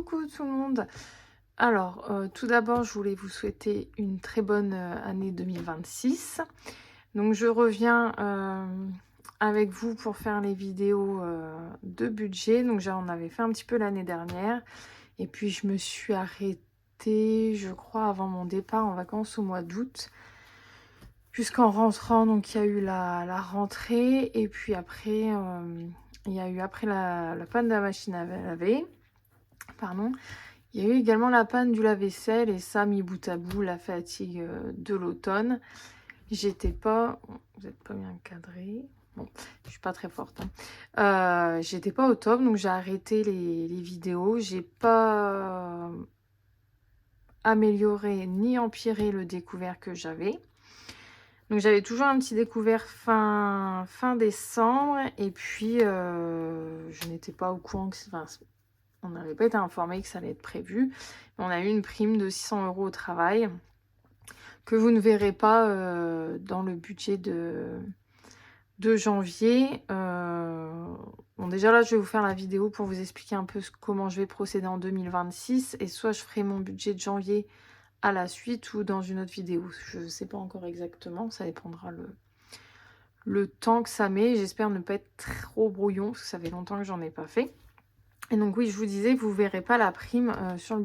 Coucou tout le monde. Alors, tout d'abord, je voulais vous souhaiter une très bonne année 2026. Donc, je reviens avec vous pour faire les vidéos de budget. Donc, j'en avais fait un petit peu l'année dernière. Et puis, je me suis arrêtée, je crois, avant mon départ en vacances au mois d'août. Jusqu'en rentrant, donc il y a eu la rentrée. Et puis après, il y a eu après la panne de la machine à laver. Pardon. Il y a eu également la panne du lave-vaisselle et ça, mis bout à bout, la fatigue de l'automne. J'étais pas... Vous n'êtes pas bien cadré. Bon, je suis pas très forte. J'étais pas au top, donc j'ai arrêté les vidéos. J'ai pas amélioré ni empiré le découvert que j'avais. Donc j'avais toujours un petit découvert fin décembre. Et puis, je n'étais pas au courant que... Enfin, on n'avait pas été informé que ça allait être prévu. On a eu une prime de 600 € au travail que vous ne verrez pas dans le budget de janvier. Bon, déjà là, je vais vous faire la vidéo pour vous expliquer un peu comment je vais procéder en 2026. Et soit je ferai mon budget de janvier à la suite ou dans une autre vidéo. Je ne sais pas encore exactement. Ça dépendra le temps que ça met. J'espère ne pas être trop brouillon parce que ça fait longtemps que j'en ai pas fait. Et donc oui, je vous disais, vous ne verrez pas la prime sur le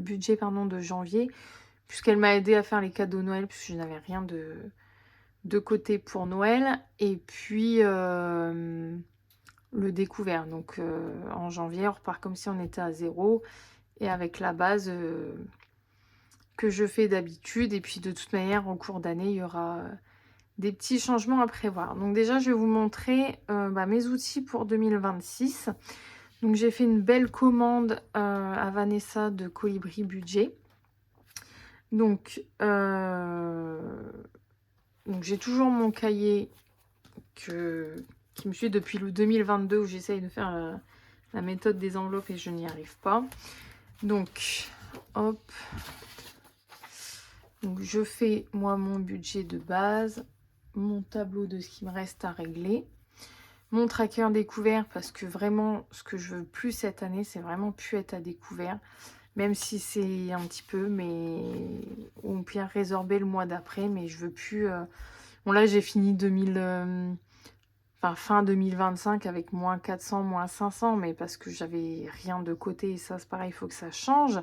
budget pardon, de janvier, puisqu'elle m'a aidé à faire les cadeaux Noël, puisque je n'avais rien de côté pour Noël. Et puis le découvert. Donc en janvier, on repart comme si on était à zéro, et avec la base que je fais d'habitude. Et puis de toute manière, en cours d'année, il y aura des petits changements à prévoir. Donc déjà, je vais vous montrer mes outils pour 2026. Donc j'ai fait une belle commande à Vanessa de Colibri Budget. Donc j'ai toujours mon cahier qui me suit depuis le 2022 où j'essaye de faire la méthode des enveloppes et je n'y arrive pas. Donc hop. Donc je fais moi mon budget de base, mon tableau de ce qui me reste à régler. Mon tracker découvert, parce que vraiment, ce que je veux plus cette année, c'est vraiment plus être à découvert. Même si c'est un petit peu, mais... Ou bien résorber le mois d'après, mais je veux plus... Bon là, j'ai fini fin 2025 avec moins 400, moins 500, mais parce que j'avais rien de côté, et ça, c'est pareil, il faut que ça change.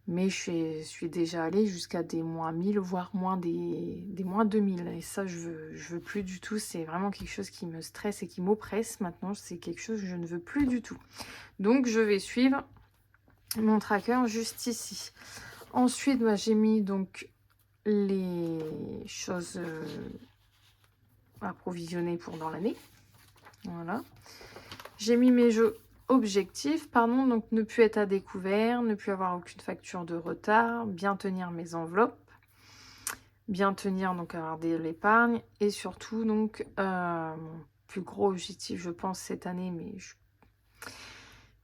Mais je suis déjà allée jusqu'à des moins 1000, voire moins des moins 2000. Et ça, je veux plus du tout. C'est vraiment quelque chose qui me stresse et qui m'oppresse. Maintenant, c'est quelque chose que je ne veux plus du tout. Donc, je vais suivre mon tracker juste ici. Ensuite, j'ai mis donc les choses approvisionnées pour dans l'année. Voilà. J'ai mis mes jeux objectifs, pardon, donc ne plus être à découvert, ne plus avoir aucune facture de retard, bien tenir mes enveloppes, bien tenir, donc avoir de l'épargne, et surtout, donc, mon plus gros objectif, je pense, cette année, mais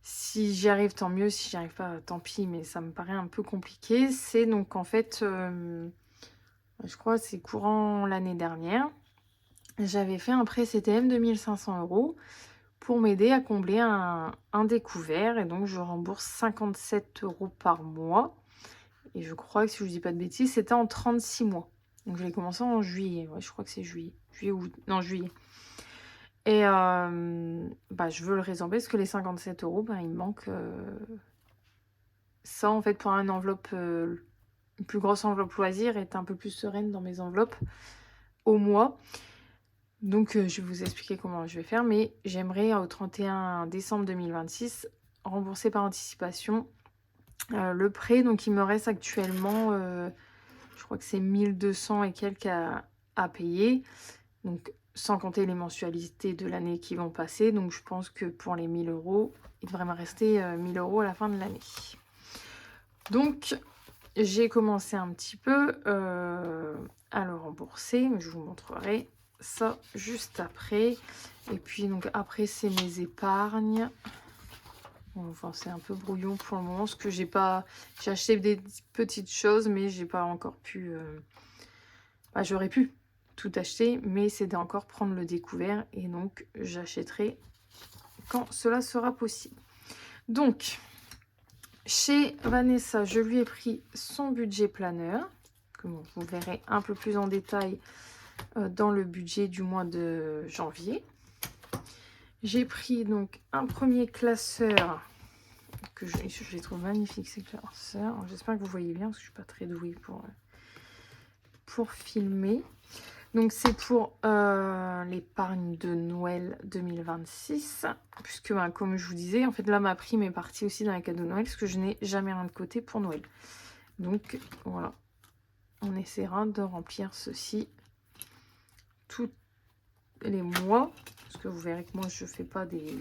si j'y arrive, tant mieux, si j'y arrive pas, tant pis, mais ça me paraît un peu compliqué, c'est donc, en fait, je crois que c'est courant l'année dernière, j'avais fait un prêt CTM de 1500 € pour m'aider à combler un découvert. Et donc, je rembourse 57 € par mois. Et je crois que, si je ne dis pas de bêtises, c'était en 36 mois. Donc, je l'ai commencé en juillet. Ouais, je crois que c'est juillet. Juillet ou... Non, juillet. Et je veux le résorber parce que les 57 €, il me manque ça, en fait, pour une enveloppe... une plus grosse enveloppe loisir, et être un peu plus sereine dans mes enveloppes au mois. Donc, je vais vous expliquer comment je vais faire, mais j'aimerais au 31 décembre 2026 rembourser par anticipation le prêt. Donc, il me reste actuellement, je crois que c'est 1200 et quelques à payer. Donc, sans compter les mensualités de l'année qui vont passer. Donc, je pense que pour les 1000 €, il devrait me rester 1000 € à la fin de l'année. Donc, j'ai commencé un petit peu à le rembourser, mais je vous montrerai ça juste après. Et puis donc après, c'est mes épargnes. Enfin, c'est un peu brouillon pour le moment, parce que j'ai acheté des petites choses, mais j'ai pas encore pu j'aurais pu tout acheter, mais c'est d'encore prendre le découvert, et donc j'achèterai quand cela sera possible. Donc Chez Vanessa, je lui ai pris son budget planeur, que bon, vous verrez un peu plus en détail dans le budget du mois de janvier. J'ai pris donc un premier classeur que je les trouve magnifiques, ces classeurs. J'espère que vous voyez bien parce que je suis pas très douée pour filmer. Donc c'est pour l'épargne de Noël 2026, puisque ben, comme je vous disais, en fait là ma prime est partie aussi dans les cadeaux de Noël, parce que je n'ai jamais rien de côté pour Noël. Donc voilà, on essaiera de remplir ceci tous les mois, parce que vous verrez que moi je fais pas des...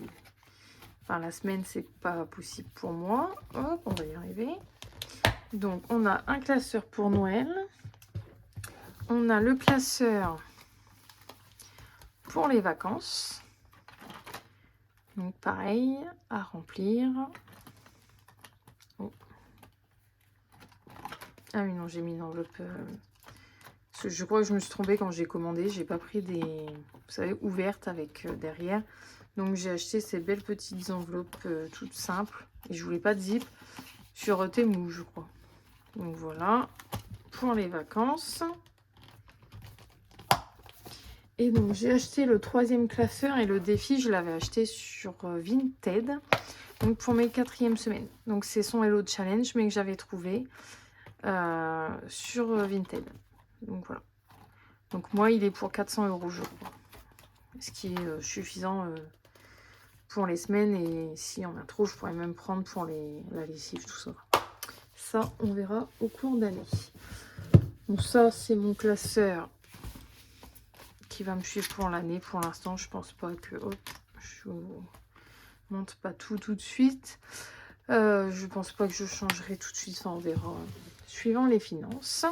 Enfin la semaine c'est pas possible pour moi. Hop, on va y arriver. Donc on a un classeur pour Noël, on a le classeur pour les vacances. Donc pareil, à remplir. Oh. Ah oui, non, j'ai mis une enveloppe. Parce que je crois que je me suis trompée quand j'ai commandé. J'ai pas pris des, vous savez, ouvertes avec derrière. Donc j'ai acheté ces belles petites enveloppes toutes simples. Et je voulais pas de zip sur Temu, je crois. Donc voilà, pour les vacances. Et donc j'ai acheté le 3e classeur et le défi, je l'avais acheté sur Vinted. Donc pour mes 4e semaines. Donc c'est son Hello Challenge, mais que j'avais trouvé sur Vinted. Donc voilà. Donc moi, il est pour 400 €, je crois. Ce qui est suffisant pour les semaines. Et s'il y en a trop, je pourrais même prendre pour la lessive, tout ça. Ça, on verra au cours d'année. Donc ça, c'est mon classeur qui va me suivre pour l'année. Pour l'instant, je pense pas que... Hop, je vous montre pas tout de suite. Je pense pas que je changerai tout de suite. Enfin, on verra suivant les finances.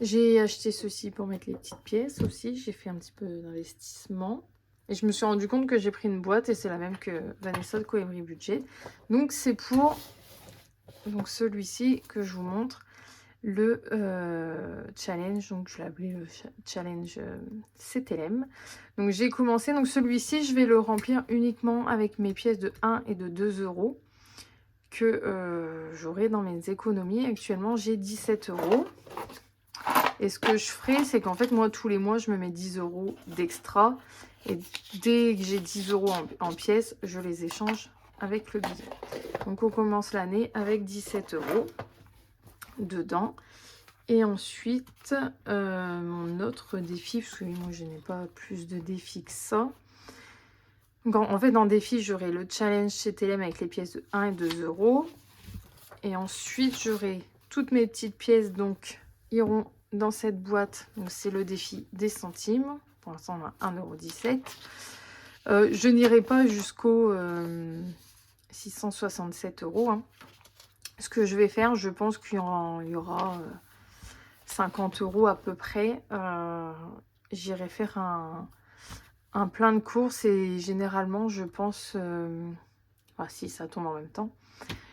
J'ai acheté ceci pour mettre les petites pièces aussi. J'ai fait un petit peu d'investissement. Et je me suis rendu compte que j'ai pris une boîte et c'est la même que Vanessa de Coembry Budget. Donc c'est pour celui-ci que je vous montre. Le challenge, donc je l'ai appelé le challenge CTLM. Donc j'ai commencé, donc celui-ci je vais le remplir uniquement avec mes pièces de 1 et de 2 € que j'aurai dans mes économies. Actuellement j'ai 17 €. Et ce que je ferai, c'est qu'en fait moi tous les mois je me mets 10 € d'extra. Et dès que j'ai 10 € en pièces, je les échange avec le billet. Donc on commence l'année avec 17 € dedans. Et ensuite mon autre défi, parce que moi je n'ai pas plus de défis que ça. Donc en fait dans le défi j'aurai le challenge chez TLM avec les pièces de 1 et 2 €. Et ensuite j'aurai toutes mes petites pièces, donc iront dans cette boîte. Donc c'est le défi des centimes. Pour l'instant on a 1,17 €. Je n'irai pas jusqu'au 667 €. Hein. Ce que je vais faire, je pense qu'il y aura 50 € à peu près. J'irai faire un plein de courses et généralement je pense, enfin si ça tombe en même temps,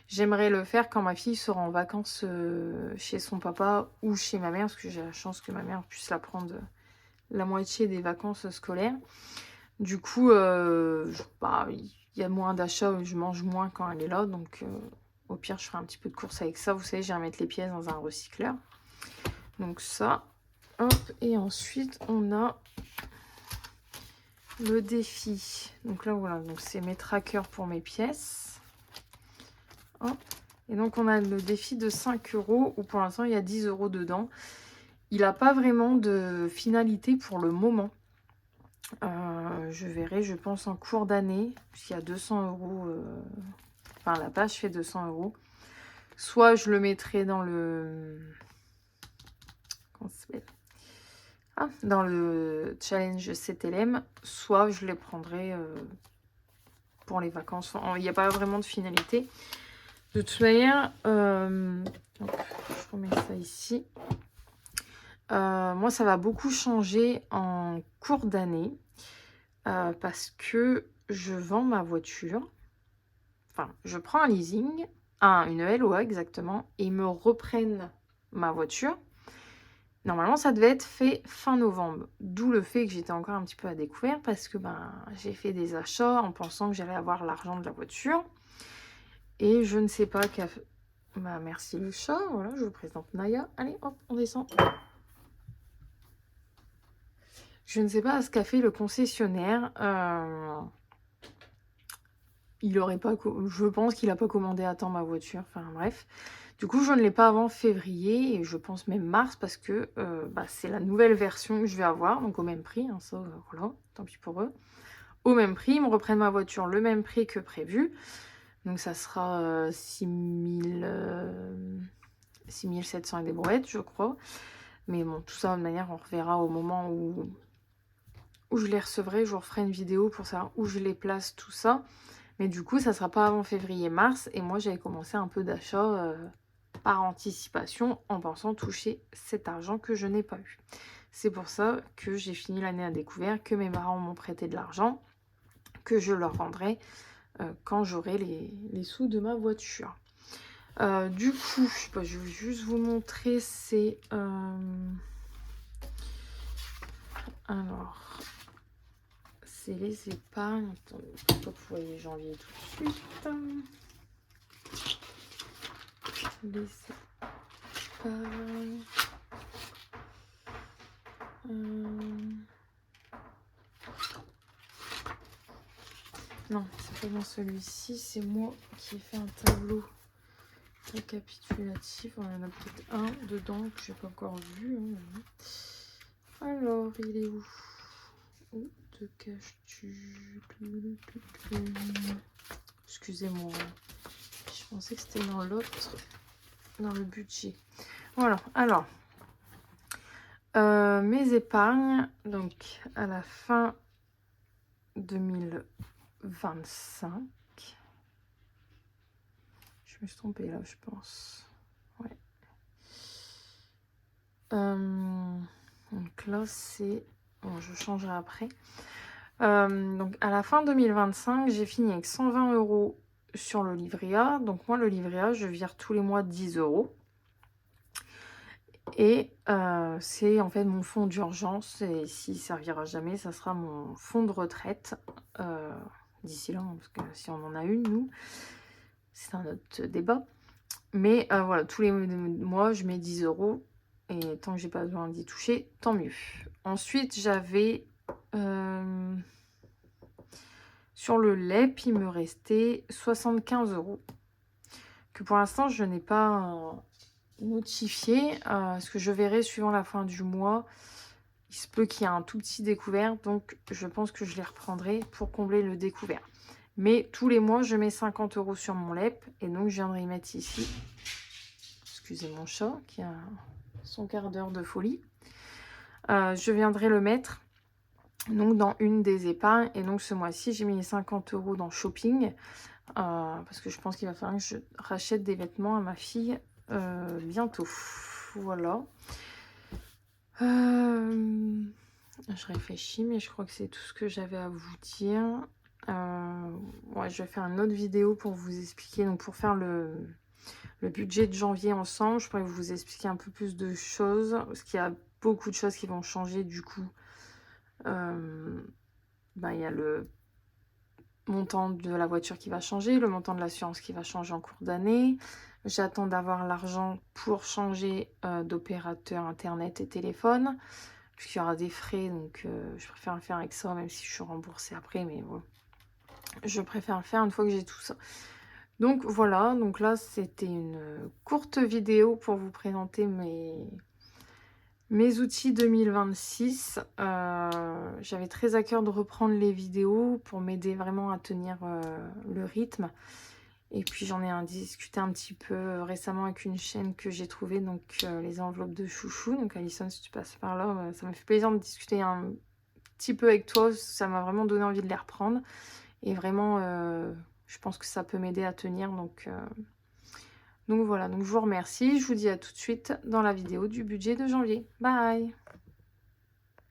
j'aimerais le faire quand ma fille sera en vacances chez son papa ou chez ma mère, parce que j'ai la chance que ma mère puisse la prendre la moitié des vacances scolaires. Du coup, il y a moins d'achats, je mange moins quand elle est là, donc au pire je ferai un petit peu de course avec ça. Vous savez, j'ai à mettre les pièces dans un recycleur. Donc ça, hop, et ensuite on a le défi. Donc là voilà, donc c'est mes trackers pour mes pièces. Hop. Et donc on a le défi de 5 € où pour l'instant il y a 10 € dedans. Il n'a pas vraiment de finalité pour le moment. Je verrai, je pense, en cours d'année, puisqu'il y a 200 €. Enfin, la page fait 200 €. Soit je le mettrai dans le... Comment ça s'appelle ? Ah, dans le challenge CTLM, soit je les prendrai pour les vacances. Il n'y a pas vraiment de finalité. De toute manière, je remets ça ici. Moi, ça va beaucoup changer en cours d'année parce que je vends ma voiture. Enfin, je prends un leasing, une LOA exactement, et ils me reprennent ma voiture. Normalement, ça devait être fait fin novembre. D'où le fait que j'étais encore un petit peu à découvert parce que j'ai fait des achats en pensant que j'allais avoir l'argent de la voiture. Et je ne sais pas qu'a... Bah, merci le chat, voilà, je vous présente Naya. Allez, hop, on descend. Je ne sais pas ce qu'a fait le concessionnaire. Il aurait pas... Je pense qu'il n'a pas commandé à temps ma voiture. Enfin, bref. Du coup, je ne l'ai pas avant février. Et je pense même mars. Parce que c'est la nouvelle version que je vais avoir. Donc, au même prix. Hein, ça, voilà. Tant pis pour eux. Au même prix. Ils me reprennent ma voiture le même prix que prévu. Donc, ça sera 6700 et des brouettes, je crois. Mais bon, tout ça, de manière, on reverra au moment où je les recevrai. Je vous referai une vidéo pour savoir où je les place, tout ça. Mais du coup, ça sera pas avant février-mars. Et moi, j'avais commencé un peu d'achat par anticipation en pensant toucher cet argent que je n'ai pas eu. C'est pour ça que j'ai fini l'année à découvert, que mes parents m'ont prêté de l'argent, que je leur rendrai quand j'aurai les sous de ma voiture. Du coup, je vais juste vous montrer, c'est... Alors, c'est les épargnes. Attendez, pourquoi vous voyez janvier tout de suite. Les épargnes. Non, c'est pas dans celui-ci, c'est moi qui ai fait un tableau récapitulatif. On en a peut-être un dedans que j'ai pas encore vu. Hein. Alors, il est où? Où te caches-tu? Excusez-moi. Je pensais que c'était dans l'autre, dans le budget. Voilà, alors. Mes épargnes, donc à la fin 2025. Je me suis trompée là, je pense. Ouais. Donc là, c'est... Bon, je changerai après. Donc à la fin 2025, j'ai fini avec 120 € sur le livret A. Donc moi, le livret A, je vire tous les mois 10 €. Et c'est en fait mon fonds d'urgence. Et s'il servira jamais, ça sera mon fonds de retraite. D'ici là, hein, parce que si on en a une, nous, c'est un autre débat. Mais voilà, tous les mois, je mets 10 €. Et tant que j'ai pas besoin d'y toucher, tant mieux. Ensuite, j'avais... sur le LEP, il me restait 75 €. Que pour l'instant, je n'ai pas notifié. Ce que je verrai suivant la fin du mois. Il se peut qu'il y ait un tout petit découvert. Donc, je pense que je les reprendrai pour combler le découvert. Mais tous les mois, je mets 50 € sur mon LEP. Et donc, je viendrai y mettre ici. Excusez mon chat qui a son quart d'heure de folie. Je viendrai le mettre donc dans une des épargnes. Et donc, ce mois-ci, j'ai mis 50 € dans shopping. Parce que je pense qu'il va falloir que je rachète des vêtements à ma fille bientôt. Voilà. Je réfléchis, mais je crois que c'est tout ce que j'avais à vous dire. Ouais, je vais faire une autre vidéo pour vous expliquer, donc pour faire le budget de janvier ensemble. Je pourrais vous expliquer un peu plus de choses, parce qu'il y a beaucoup de choses qui vont changer du coup. Il y a le montant de la voiture qui va changer, le montant de l'assurance qui va changer en cours d'année. J'attends d'avoir l'argent pour changer d'opérateur internet et téléphone, puisqu'il y aura des frais, donc je préfère le faire avec ça, même si je suis remboursée après, mais bon. Je préfère le faire une fois que j'ai tout ça. Donc voilà, donc là c'était une courte vidéo pour vous présenter mes outils 2026. J'avais très à cœur de reprendre les vidéos pour m'aider vraiment à tenir le rythme. Et puis j'en ai discuté un petit peu récemment avec une chaîne que j'ai trouvée, donc les enveloppes de chouchou. Donc Alison, si tu passes par là, ça me fait plaisir de discuter un petit peu avec toi. Ça m'a vraiment donné envie de les reprendre. Et vraiment, je pense que ça peut m'aider à tenir. Donc voilà, donc je vous remercie. Je vous dis à tout de suite dans la vidéo du budget de janvier. Bye!